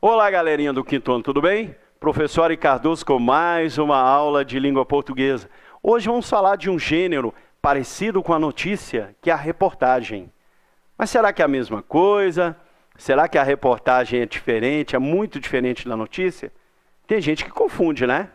Olá, galerinha do quinto ano, tudo bem? Professor Ari Cardoso com mais uma aula de língua portuguesa. Hoje vamos falar de um gênero parecido com a notícia, que é a reportagem. Mas será que é a mesma coisa? Será que a reportagem é diferente, é muito diferente da notícia? Tem gente que confunde, né?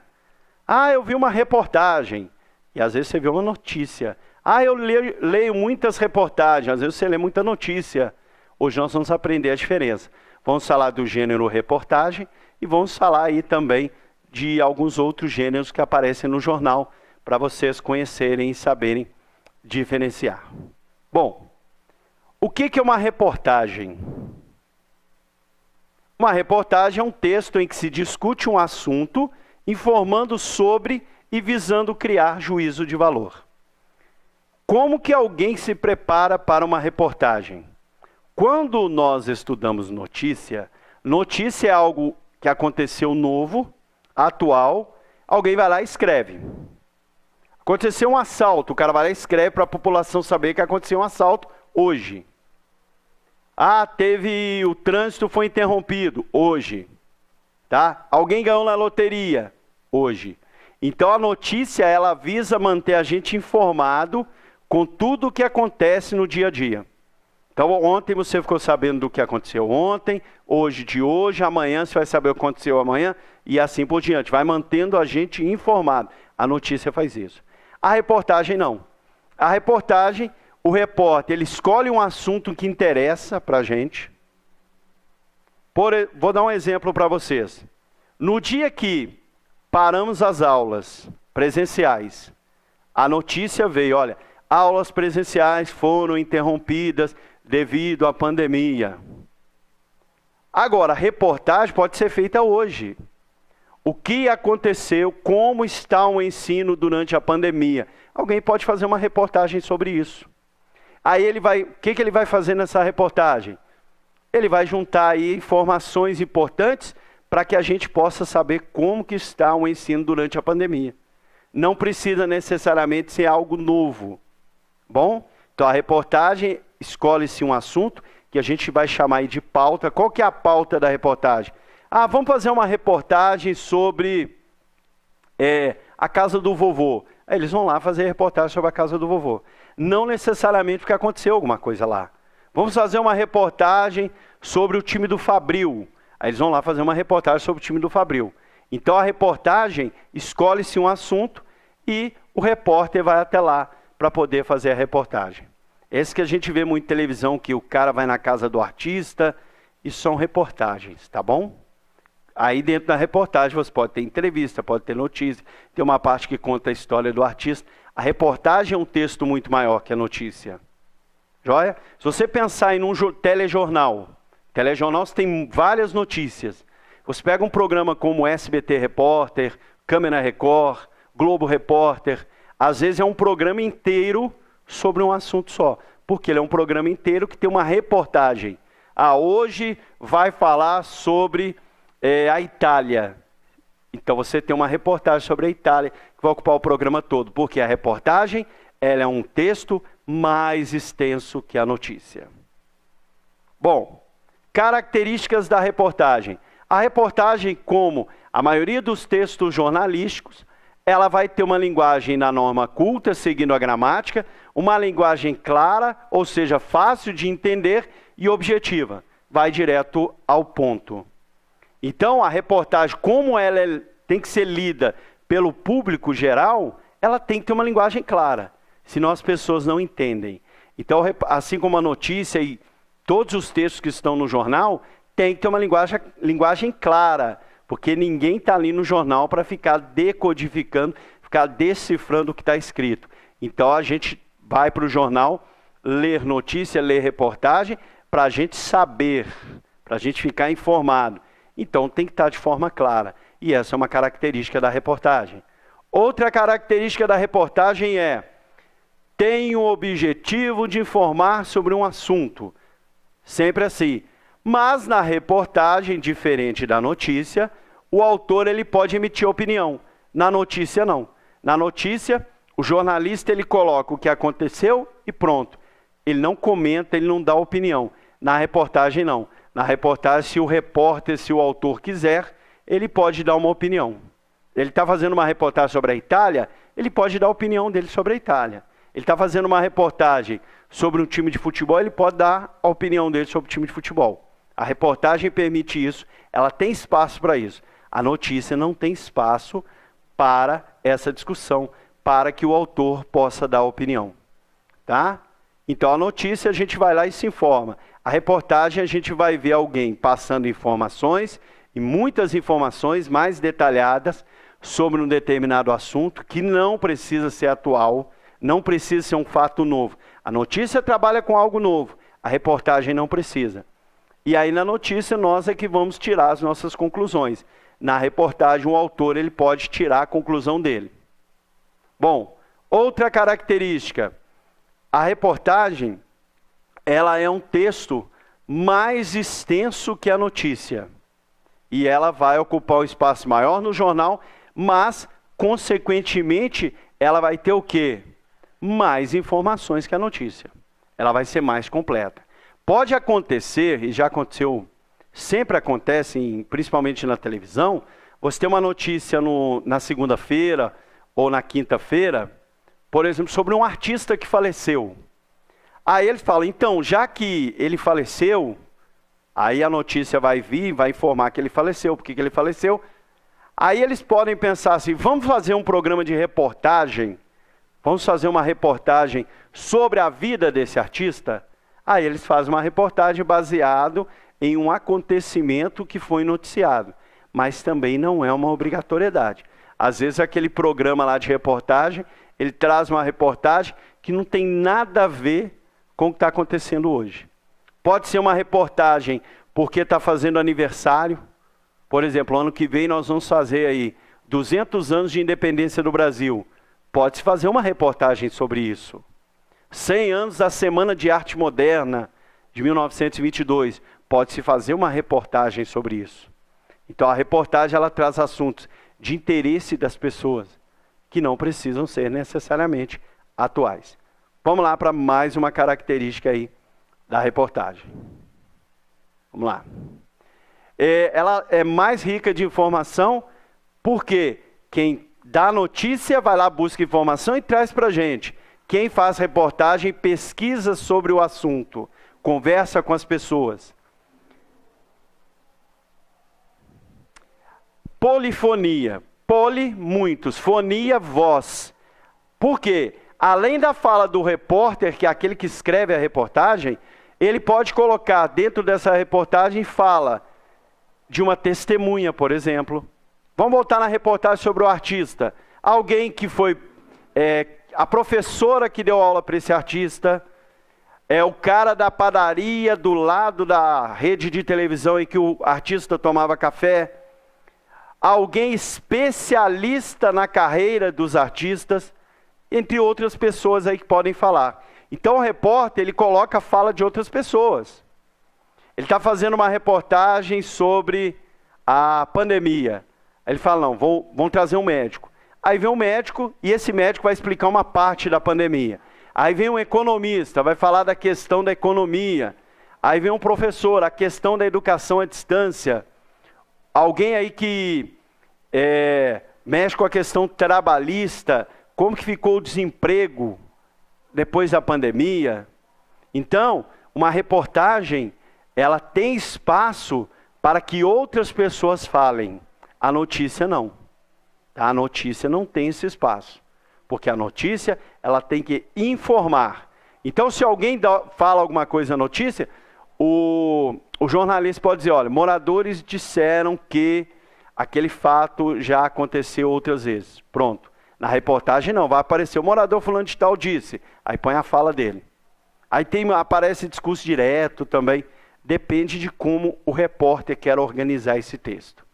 Ah, eu vi uma reportagem. E às vezes você vê uma notícia. Ah, eu leio muitas reportagens. Às vezes você lê muita notícia. Hoje nós vamos aprender a diferença. Vamos falar do gênero reportagem e vamos falar aí também de alguns outros gêneros que aparecem no jornal para vocês conhecerem e saberem diferenciar. Bom, o que é uma reportagem? Uma reportagem é um texto em que se discute um assunto informando sobre e visando criar juízo de valor. Como que alguém se prepara para uma reportagem? Quando nós estudamos notícia, notícia é algo que aconteceu novo, atual, alguém vai lá e escreve. Aconteceu um assalto, o cara vai lá e escreve para a população saber que aconteceu um assalto hoje. Ah, o trânsito foi interrompido, hoje. Tá? Alguém ganhou na loteria, hoje. Então a notícia, ela visa manter a gente informado com tudo o que acontece no dia a dia. Então ontem você ficou sabendo do que aconteceu ontem, hoje de hoje, amanhã você vai saber o que aconteceu amanhã e assim por diante. Vai mantendo a gente informado. A notícia faz isso. A reportagem não. A reportagem, o repórter, ele escolhe um assunto que interessa para a gente. Vou dar um exemplo para vocês. No dia que paramos as aulas presenciais, a notícia veio, olha, aulas presenciais foram interrompidas devido à pandemia. Agora, a reportagem pode ser feita hoje. O que aconteceu, como está o ensino durante a pandemia? Alguém pode fazer uma reportagem sobre isso. Aí o que ele vai fazer nessa reportagem? Ele vai juntar aí informações importantes para que a gente possa saber como que está o ensino durante a pandemia. Não precisa necessariamente ser algo novo. Bom? Então a reportagem, escolhe-se um assunto que a gente vai chamar aí de pauta. Qual que é a pauta da reportagem? Ah, vamos fazer uma reportagem sobre a casa do vovô. Aí eles vão lá fazer reportagem sobre a casa do vovô. Não necessariamente porque aconteceu alguma coisa lá. Vamos fazer uma reportagem sobre o time do Fabril. Aí eles vão lá fazer uma reportagem sobre o time do Fabril. Então a reportagem, escolhe-se um assunto e o repórter vai até lá para poder fazer a reportagem. Esse que a gente vê muito em televisão, que o cara vai na casa do artista, isso são reportagens, tá bom? Aí dentro da reportagem você pode ter entrevista, pode ter notícia, tem uma parte que conta a história do artista. A reportagem é um texto muito maior que a notícia. Joia? Se você pensar em um telejornal você tem várias notícias. Você pega um programa como SBT Repórter, Câmara Record, Globo Repórter, às vezes é um programa inteiro sobre um assunto só, porque ele é um programa inteiro que tem uma reportagem. Ah, hoje vai falar sobre a Itália. Então você tem uma reportagem sobre a Itália que vai ocupar o programa todo, porque a reportagem ela é um texto mais extenso que a notícia. Bom, características da reportagem. A reportagem, como a maioria dos textos jornalísticos, ela vai ter uma linguagem na norma culta, seguindo a gramática, uma linguagem clara, ou seja, fácil de entender e objetiva. Vai direto ao ponto. Então, a reportagem, como ela tem que ser lida pelo público geral, ela tem que ter uma linguagem clara, senão as pessoas não entendem. Então, assim como a notícia e todos os textos que estão no jornal, tem que ter uma linguagem clara, porque ninguém está ali no jornal para ficar decodificando, ficar decifrando o que está escrito. Então a gente vai para o jornal, ler notícia, ler reportagem, para a gente saber, para a gente ficar informado. Então tem que estar de forma clara. E essa é uma característica da reportagem. Outra característica da reportagem tem o objetivo de informar sobre um assunto. Sempre assim. Mas na reportagem, diferente da notícia, o autor ele pode emitir opinião. Na notícia, não. Na notícia, o jornalista ele coloca o que aconteceu e pronto. Ele não comenta, ele não dá opinião. Na reportagem, não. Na reportagem, se o repórter, se o autor quiser, ele pode dar uma opinião. Ele está fazendo uma reportagem sobre a Itália, ele pode dar a opinião dele sobre a Itália. Ele está fazendo uma reportagem sobre um time de futebol, ele pode dar a opinião dele sobre o time de futebol. A reportagem permite isso, ela tem espaço para isso. A notícia não tem espaço para essa discussão, para que o autor possa dar a opinião. Tá? Então a notícia a gente vai lá e se informa. A reportagem a gente vai ver alguém passando informações, e muitas informações mais detalhadas sobre um determinado assunto, que não precisa ser atual, não precisa ser um fato novo. A notícia trabalha com algo novo, a reportagem não precisa. E aí na notícia nós é que vamos tirar as nossas conclusões. Na reportagem o autor ele pode tirar a conclusão dele. Bom, outra característica, a reportagem ela é um texto mais extenso que a notícia. E ela vai ocupar um espaço maior no jornal, mas, consequentemente, ela vai ter o quê? Mais informações que a notícia. Ela vai ser mais completa. Pode acontecer, e já aconteceu, sempre acontece, principalmente na televisão, você tem uma notícia na segunda-feira ou na quinta-feira, por exemplo, sobre um artista que faleceu. Aí eles falam, então, já que ele faleceu, aí a notícia vai vir, vai informar que ele faleceu, por que ele faleceu. Aí eles podem pensar assim, vamos fazer um programa de reportagem, vamos fazer uma reportagem sobre a vida desse artista? Aí eles fazem uma reportagem baseado em um acontecimento que foi noticiado, mas também não é uma obrigatoriedade. Às vezes aquele programa lá de reportagem, ele traz uma reportagem que não tem nada a ver com o que está acontecendo hoje. Pode ser uma reportagem porque está fazendo aniversário. Por exemplo, ano que vem nós vamos fazer aí 200 anos de independência do Brasil. Pode-se fazer uma reportagem sobre isso. 100 anos da Semana de Arte Moderna de 1922. Pode-se fazer uma reportagem sobre isso. Então a reportagem ela traz assuntos de interesse das pessoas que não precisam ser necessariamente atuais. Vamos lá para mais uma característica aí da reportagem. Vamos lá. Ela é mais rica de informação porque quem dá notícia vai lá, busca informação e traz para a gente. Quem faz reportagem pesquisa sobre o assunto, conversa com as pessoas. Polifonia. Poli, muitos. Fonia, voz. Por quê? Além da fala do repórter, que é aquele que escreve a reportagem, ele pode colocar dentro dessa reportagem fala de uma testemunha, por exemplo. Vamos voltar na reportagem sobre o artista. Alguém que foi a professora que deu aula para esse artista, o cara da padaria do lado da rede de televisão em que o artista tomava café, alguém especialista na carreira dos artistas, entre outras pessoas aí que podem falar. Então o repórter, ele coloca a fala de outras pessoas. Ele está fazendo uma reportagem sobre a pandemia. Ele fala, não, vão trazer um médico. Aí vem um médico e esse médico vai explicar uma parte da pandemia. Aí vem um economista, vai falar da questão da economia. Aí vem um professor, a questão da educação à distância. Alguém aí que mexe com a questão trabalhista, como que ficou o desemprego depois da pandemia. Então, uma reportagem, ela tem espaço para que outras pessoas falem. A notícia não. A notícia não tem esse espaço. Porque a notícia, ela tem que informar. Então, se alguém fala alguma coisa na notícia, o jornalista pode dizer, olha, moradores disseram que aquele fato já aconteceu outras vezes. Pronto. Na reportagem não, vai aparecer o morador fulano de tal disse. Aí põe a fala dele. Aí aparece discurso direto também. Depende de como o repórter quer organizar esse texto.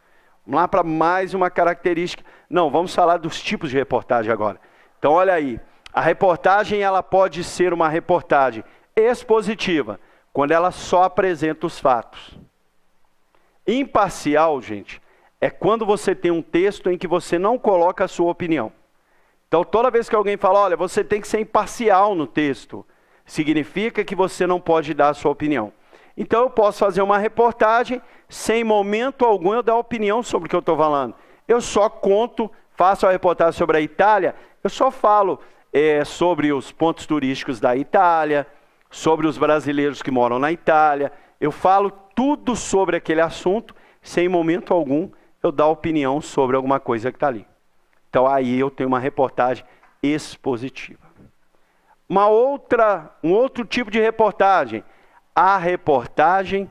Vamos lá para mais uma característica. Não, vamos falar dos tipos de reportagem agora. Então olha aí, a reportagem ela pode ser uma reportagem expositiva, quando ela só apresenta os fatos. Imparcial, gente, é quando você tem um texto em que você não coloca a sua opinião. Então toda vez que alguém fala, olha, você tem que ser imparcial no texto, significa que você não pode dar a sua opinião. Então eu posso fazer uma reportagem sem momento algum eu dar opinião sobre o que eu estou falando. Eu só conto, faço a reportagem sobre a Itália, eu só falo sobre os pontos turísticos da Itália, sobre os brasileiros que moram na Itália. Eu falo tudo sobre aquele assunto, sem momento algum eu dar opinião sobre alguma coisa que está ali. Então aí eu tenho uma reportagem expositiva. Um outro tipo de reportagem, a reportagem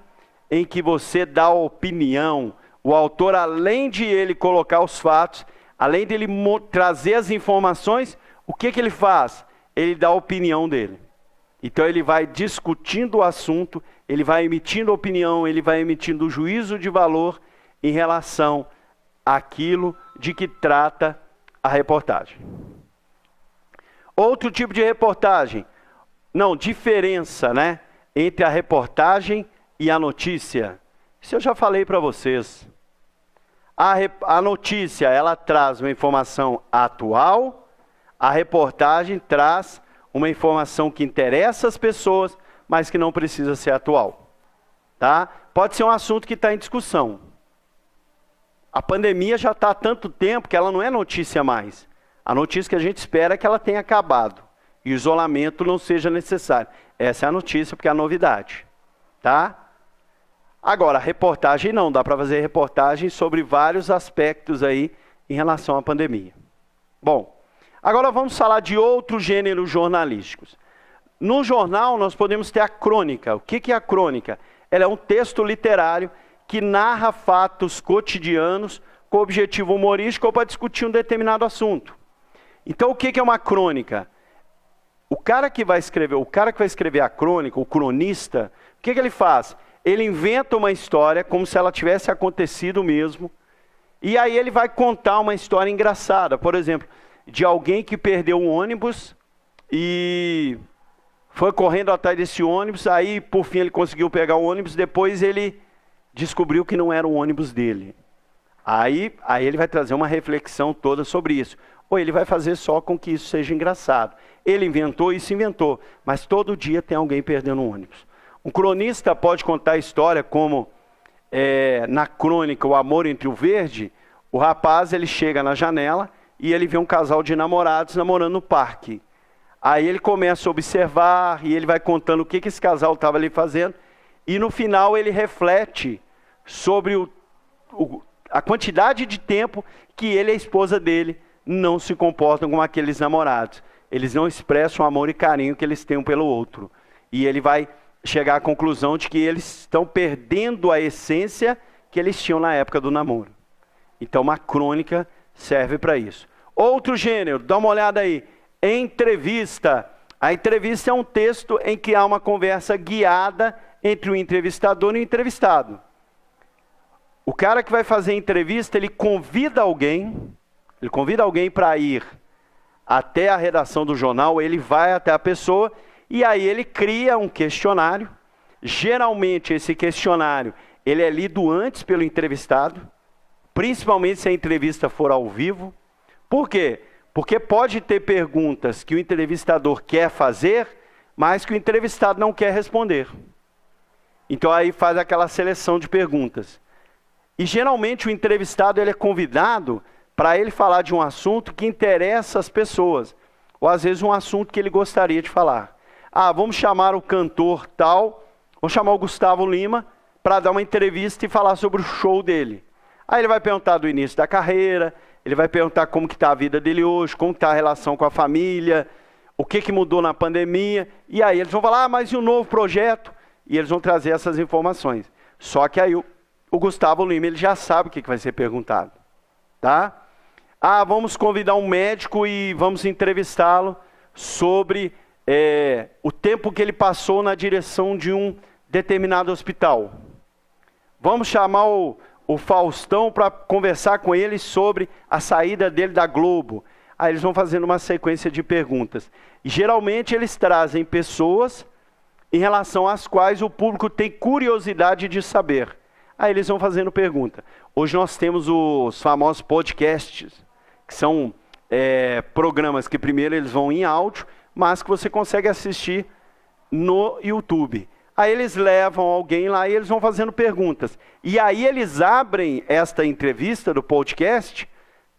em que você dá opinião. O autor, além de ele colocar os fatos, além de ele trazer as informações, o que ele faz? Ele dá a opinião dele. Então ele vai discutindo o assunto, ele vai emitindo opinião, ele vai emitindo juízo de valor em relação àquilo de que trata a reportagem. Outro tipo de reportagem, diferença, né, entre a reportagem e a notícia. Isso eu já falei para vocês. A notícia, ela traz uma informação atual, a reportagem traz uma informação que interessa as pessoas, mas que não precisa ser atual. Tá? Pode ser um assunto que está em discussão. A pandemia já está há tanto tempo que ela não é notícia mais. A notícia que a gente espera é que ela tenha acabado e o isolamento não seja necessário. Essa é a notícia, porque é a novidade. Tá? Agora, a reportagem não, dá para fazer reportagem sobre vários aspectos aí em relação à pandemia. Bom, agora vamos falar de outros gêneros jornalísticos. No jornal nós podemos ter a crônica. O que é a crônica? Ela é um texto literário que narra fatos cotidianos com objetivo humorístico ou para discutir um determinado assunto. Então o que é uma crônica? O cara que vai escrever a crônica, o cronista, o que ele faz? Ele inventa uma história como se ela tivesse acontecido mesmo, e aí ele vai contar uma história engraçada, por exemplo, de alguém que perdeu um ônibus e foi correndo atrás desse ônibus, aí por fim ele conseguiu pegar o ônibus, depois ele descobriu que não era o ônibus dele. Aí ele vai trazer uma reflexão toda sobre isso. Ou ele vai fazer só com que isso seja engraçado. Ele inventou, mas todo dia tem alguém perdendo um ônibus. Um cronista pode contar a história como, na crônica O Amor entre o Verde, o rapaz ele chega na janela e ele vê um casal de namorados namorando no parque. Aí ele começa a observar e ele vai contando o que esse casal estava ali fazendo. E no final ele reflete sobre a quantidade de tempo que ele e a esposa dele não se comportam como aqueles namorados. Eles não expressam o amor e carinho que eles têm um pelo outro. E ele vai chegar à conclusão de que eles estão perdendo a essência que eles tinham na época do namoro. Então uma crônica serve para isso. Outro gênero, dá uma olhada aí. Entrevista. A entrevista é um texto em que há uma conversa guiada entre o entrevistador e o entrevistado. O cara que vai fazer a entrevista, ele convida alguém para ir até a redação do jornal, ele vai até a pessoa e aí ele cria um questionário. Geralmente esse questionário, ele é lido antes pelo entrevistado, principalmente se a entrevista for ao vivo. Por quê? Porque pode ter perguntas que o entrevistador quer fazer, mas que o entrevistado não quer responder. Então aí faz aquela seleção de perguntas. E geralmente o entrevistado ele é convidado para ele falar de um assunto que interessa as pessoas. Ou às vezes um assunto que ele gostaria de falar. Vamos chamar o cantor tal, vamos chamar o Gustavo Lima para dar uma entrevista e falar sobre o show dele. Aí ele vai perguntar do início da carreira, ele vai perguntar como que está a vida dele hoje, como está a relação com a família, o que mudou na pandemia. E aí eles vão falar, mas e o novo projeto? E eles vão trazer essas informações. Só que aí o Gustavo Lima ele já sabe o que vai ser perguntado. Tá? Vamos convidar um médico e vamos entrevistá-lo sobre o tempo que ele passou na direção de um determinado hospital. Vamos chamar o Faustão para conversar com ele sobre a saída dele da Globo. Aí eles vão fazendo uma sequência de perguntas. E geralmente eles trazem pessoas em relação às quais o público tem curiosidade de saber. Aí eles vão fazendo pergunta. Hoje nós temos os famosos podcasts, que são programas que primeiro eles vão em áudio, mas que você consegue assistir no YouTube. Aí eles levam alguém lá e eles vão fazendo perguntas. E aí eles abrem esta entrevista do podcast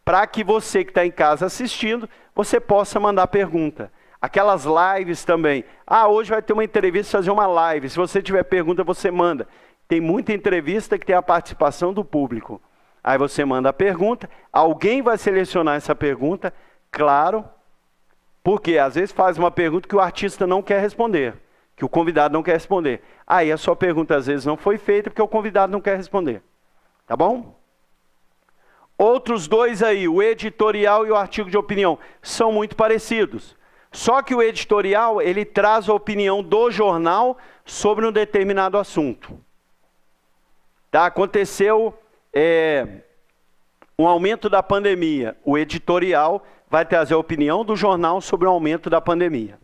para que você que está em casa assistindo, você possa mandar pergunta. Aquelas lives também. Ah, hoje vai ter uma entrevista, fazer uma live. Se você tiver pergunta, você manda. Tem muita entrevista que tem a participação do público. Aí você manda a pergunta, alguém vai selecionar essa pergunta, claro, porque às vezes faz uma pergunta que o artista não quer responder, que o convidado não quer responder. Aí a sua pergunta às vezes não foi feita porque o convidado não quer responder. Tá bom? Outros dois aí, o editorial e o artigo de opinião, são muito parecidos. Só que o editorial, ele traz a opinião do jornal sobre um determinado assunto. Tá? Aconteceu um aumento da pandemia. O editorial vai trazer a opinião do jornal sobre o aumento da pandemia.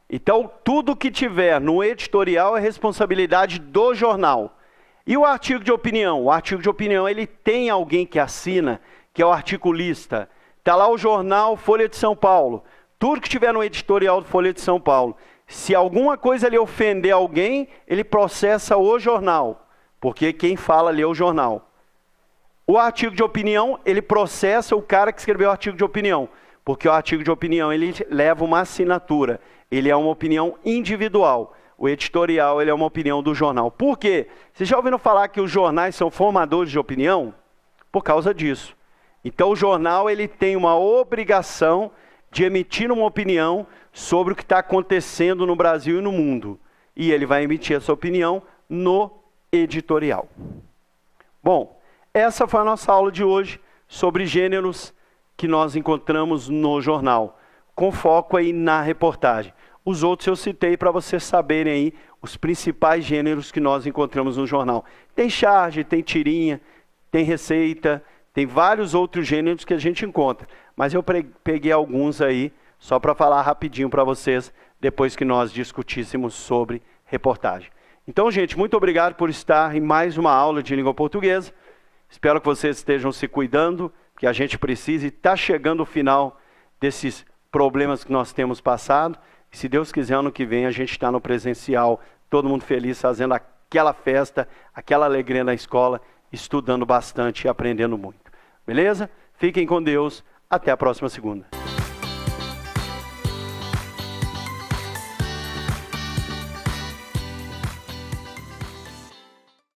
Então, tudo que tiver no editorial é responsabilidade do jornal. E o artigo de opinião? O artigo de opinião, ele tem alguém que assina, que é o articulista. Está lá o jornal Folha de São Paulo. Tudo que tiver no editorial do Folha de São Paulo. Se alguma coisa lhe ofender alguém, ele processa o jornal. Porque quem fala ali é o jornal. O artigo de opinião, ele processa o cara que escreveu o artigo de opinião. Porque o artigo de opinião, ele leva uma assinatura. Ele é uma opinião individual. O editorial, ele é uma opinião do jornal. Por quê? Vocês já ouviram falar que os jornais são formadores de opinião? Por causa disso. Então o jornal, ele tem uma obrigação de emitir uma opinião sobre o que está acontecendo no Brasil e no mundo. E ele vai emitir essa opinião no editorial. Bom, essa foi a nossa aula de hoje sobre gêneros que nós encontramos no jornal, com foco aí na reportagem. Os outros eu citei para vocês saberem aí os principais gêneros que nós encontramos no jornal. Tem charge, tem tirinha, tem receita, tem vários outros gêneros que a gente encontra. Mas eu peguei alguns aí, só para falar rapidinho para vocês, depois que nós discutíssemos sobre reportagem. Então, gente, muito obrigado por estar em mais uma aula de língua portuguesa. Espero que vocês estejam se cuidando, que a gente precise. Está chegando o final desses problemas que nós temos passado. E se Deus quiser, ano que vem a gente está no presencial, todo mundo feliz, fazendo aquela festa, aquela alegria na escola, estudando bastante e aprendendo muito. Beleza? Fiquem com Deus. Até a próxima segunda.